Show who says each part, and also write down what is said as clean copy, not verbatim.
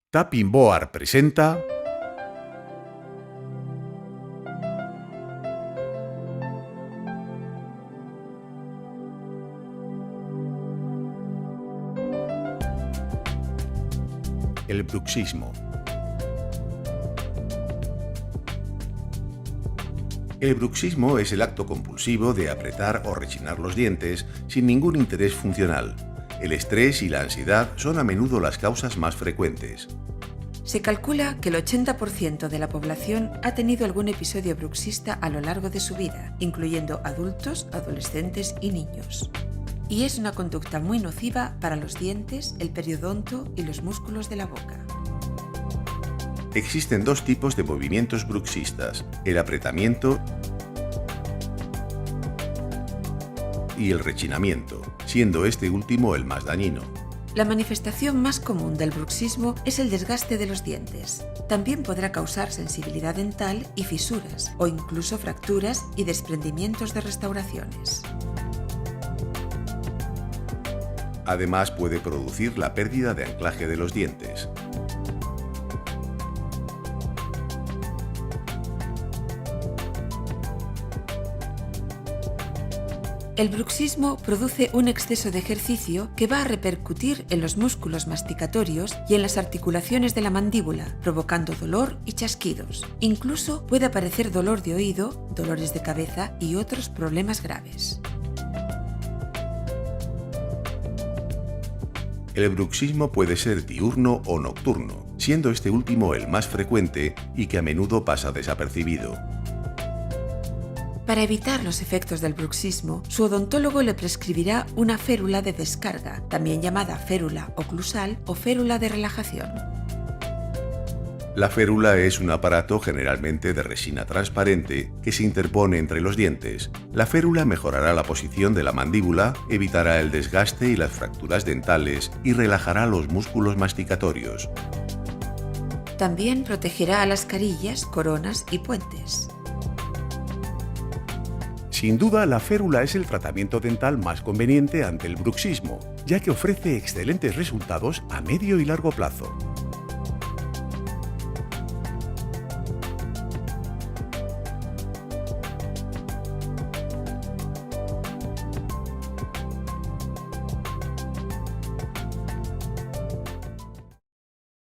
Speaker 1: Tapping Board presenta el bruxismo. El bruxismo es el acto compulsivo de apretar o rechinar los dientes sin ningún interés funcional. El estrés y la ansiedad son a menudo las causas más frecuentes.
Speaker 2: Se calcula que el 80% de la población ha tenido algún episodio bruxista a lo largo de su vida, incluyendo adultos, adolescentes y niños. Y es una conducta muy nociva para los dientes, el periodonto y los músculos de la boca.
Speaker 1: Existen dos tipos de movimientos bruxistas: el apretamiento y el rechinamiento, siendo este último el más dañino.
Speaker 2: La manifestación más común del bruxismo es el desgaste de los dientes. También podrá causar sensibilidad dental y fisuras, o incluso fracturas y desprendimientos de restauraciones.
Speaker 1: Además, puede producir la pérdida de anclaje de los dientes.
Speaker 2: El bruxismo produce un exceso de ejercicio que va a repercutir en los músculos masticatorios y en las articulaciones de la mandíbula, provocando dolor y chasquidos. Incluso puede aparecer dolor de oído, dolores de cabeza y otros problemas graves.
Speaker 1: El bruxismo puede ser diurno o nocturno, siendo este último el más frecuente y que a menudo pasa desapercibido.
Speaker 2: Para evitar los efectos del bruxismo, su odontólogo le prescribirá una férula de descarga, también llamada férula oclusal o férula de relajación.
Speaker 1: La férula es un aparato generalmente de resina transparente que se interpone entre los dientes. La férula mejorará la posición de la mandíbula, evitará el desgaste y las fracturas dentales y relajará los músculos masticatorios.
Speaker 2: También protegerá a las carillas, coronas y puentes.
Speaker 3: Sin duda, la férula es el tratamiento dental más conveniente ante el bruxismo, ya que ofrece excelentes resultados a medio y largo plazo.